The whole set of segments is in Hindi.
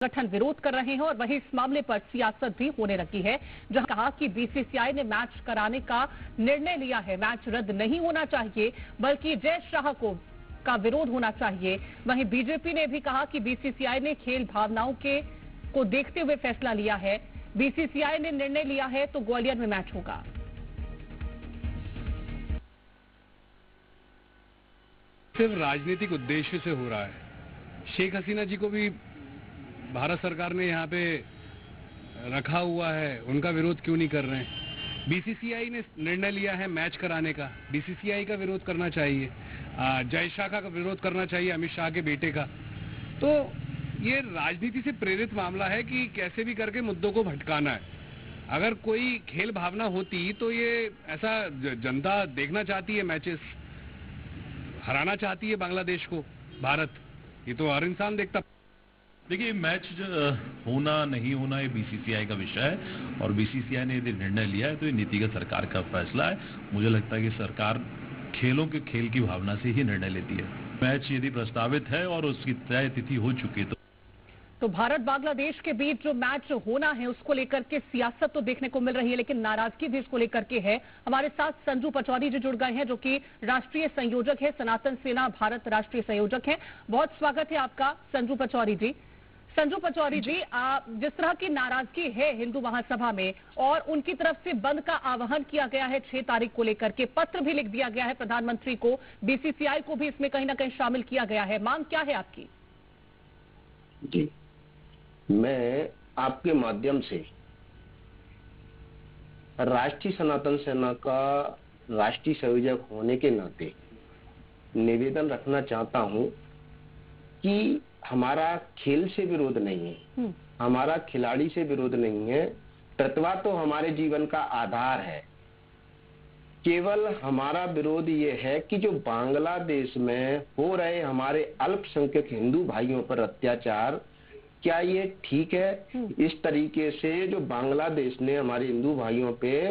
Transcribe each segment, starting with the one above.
संगठन विरोध कर रहे हैं और वहीं इस मामले पर सियासत भी होने लगी है, जहां कहा कि बीसीसीआई ने मैच कराने का निर्णय लिया है। मैच रद्द नहीं होना चाहिए बल्कि जय शाह का विरोध होना चाहिए। वहीं बीजेपी ने भी कहा कि बीसीसीआई ने खेल भावनाओं को देखते हुए फैसला लिया है। बीसीसीआई ने निर्णय लिया है तो ग्वालियर में मैच होगा। सिर्फ राजनीतिक उद्देश्य से हो रहा है। शेख हसीना जी को भी भारत सरकार ने यहाँ पे रखा हुआ है, उनका विरोध क्यों नहीं कर रहे हैं? बीसीसीआई ने निर्णय लिया है मैच कराने का, बीसीसीआई का विरोध करना चाहिए। जय शाह का विरोध करना चाहिए, अमित शाह के बेटे का। तो ये राजनीति से प्रेरित मामला है कि कैसे भी करके मुद्दों को भटकाना है। अगर कोई खेल भावना होती तो ये ऐसा जनता देखना चाहती है, मैचेस हराना चाहती है बांग्लादेश को भारत, ये तो हर इंसान देखता। देखिए, मैच होना नहीं होना ये बीसीसीआई का विषय है और बीसीसीआई ने यदि निर्णय लिया है तो ये नीतिगत सरकार का फैसला है। मुझे लगता है कि सरकार खेल की भावना से ही निर्णय लेती है। मैच यदि प्रस्तावित है और उसकी तय तिथि हो चुकी है तो भारत बांग्लादेश के बीच जो मैच होना है उसको लेकर के सियासत तो देखने को मिल रही है, लेकिन नाराजगी भी इसको लेकर के है। हमारे साथ संजू पचौरी जी जुड़ गए हैं, जो कि राष्ट्रीय संयोजक है, सनातन सेना भारत राष्ट्रीय संयोजक हैं। बहुत स्वागत है आपका संजू पचौरी जी। संजू पचौरी जी, जिस तरह की नाराजगी है हिंदू महासभा में और उनकी तरफ से बंद का आह्वान किया गया है 6 तारीख को लेकर के, पत्र भी लिख दिया गया है प्रधानमंत्री को, बीसीसीआई को भी इसमें कहीं ना कहीं शामिल किया गया है, मांग क्या है आपकी? जी, मैं आपके माध्यम से राष्ट्रीय सनातन सेना का राष्ट्रीय संयोजक होने के नाते निवेदन रखना चाहता हूं कि हमारा खेल से विरोध नहीं है, हमारा खिलाड़ी से विरोध नहीं है। प्रतिभा तो हमारे जीवन का आधार है। केवल हमारा विरोध ये है कि जो बांग्लादेश में हो रहे हमारे अल्पसंख्यक हिंदू भाइयों पर अत्याचार, क्या ये ठीक है? इस तरीके से जो बांग्लादेश ने हमारे हिंदू भाइयों पे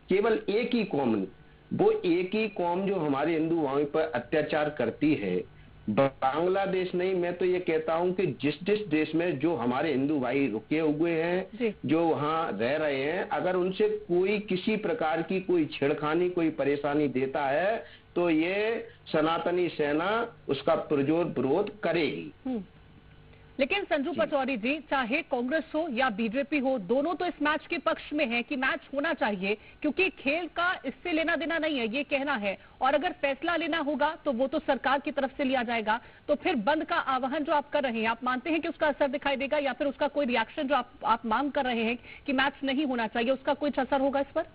केवल एक ही कौम, वो एक ही कौम जो हमारे हिंदू भाइयों पर अत्याचार करती है, बांग्लादेश नहीं, मैं तो ये कहता हूं कि जिस जिस देश में जो हमारे हिंदू भाई रुके हुए हैं, जो वहां रह रहे हैं, अगर उनसे कोई किसी प्रकार की कोई छेड़खानी, कोई परेशानी देता है तो ये सनातनी सेना उसका पुरजोर विरोध करेगी। लेकिन संजू पचौरी जी, चाहे कांग्रेस हो या बीजेपी हो, दोनों तो इस मैच के पक्ष में है कि मैच होना चाहिए, क्योंकि खेल का इससे लेना देना नहीं है, ये कहना है। और अगर फैसला लेना होगा तो वो तो सरकार की तरफ से लिया जाएगा। तो फिर बंद का आह्वान जो आप कर रहे हैं, आप मानते हैं कि उसका असर दिखाई देगा, या फिर उसका कोई रिएक्शन जो आप मांग कर रहे हैं कि मैच नहीं होना चाहिए, उसका कुछ असर होगा इस पर?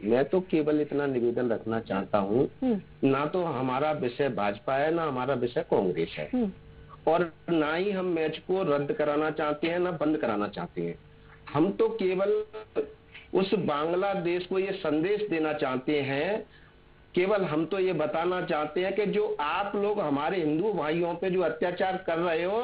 मैं तो केवल इतना निवेदन रखना चाहता हूँ, ना तो हमारा विषय भाजपा है, ना हमारा विषय कांग्रेस है, और ना ही हम मैच को रद्द कराना चाहते हैं, ना बंद कराना चाहते हैं। हम तो केवल उस बांग्लादेश को ये संदेश देना चाहते हैं, केवल हम तो ये बताना चाहते हैं कि जो आप लोग हमारे हिंदू भाइयों पे जो अत्याचार कर रहे हो,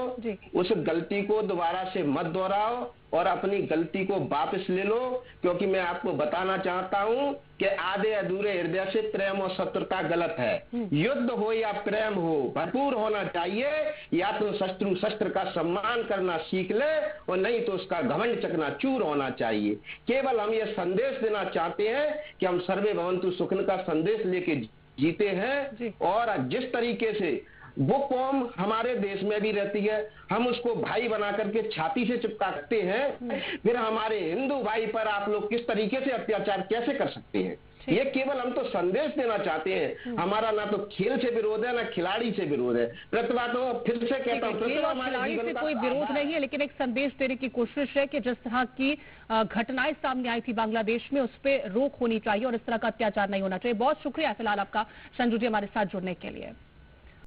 उस गलती को दोबारा से मत दोहराओ और अपनी गलती को वापस ले लो। क्योंकि मैं आपको बताना चाहता हूं कि आधे अधूरे हृदय से प्रेम और शत्रुता गलत है। युद्ध हो या प्रेम हो, भरपूर होना चाहिए। या तो शस्त्र का सम्मान करना सीख ले, और नहीं तो उसका घमंड चकनाचूर होना चाहिए। केवल हम ये संदेश देना चाहते हैं कि हम सर्वे भवन्तु सुखिन का संदेश लेके जीते हैं, और जिस तरीके से वो कौम हमारे देश में भी रहती है, हम उसको भाई बना करके छाती से चिपकाते हैं, फिर हमारे हिंदू भाई पर आप लोग किस तरीके से अत्याचार कैसे कर सकते हैं? ये केवल हम तो संदेश देना चाहते हैं। हमारा ना तो खेल से विरोध है, ना खिलाड़ी से विरोध है। प्रतिभा तो फिर से कहता हूँ, खिलाड़ी से कोई विरोध नहीं है, लेकिन एक संदेश देने की कोशिश है कि जिस तरह की घटनाएं सामने आई थी बांग्लादेश में, उस पर रोक होनी चाहिए और इस तरह का अत्याचार नहीं होना चाहिए। बहुत शुक्रिया फिलहाल आपका संजू जी हमारे साथ जुड़ने के लिए।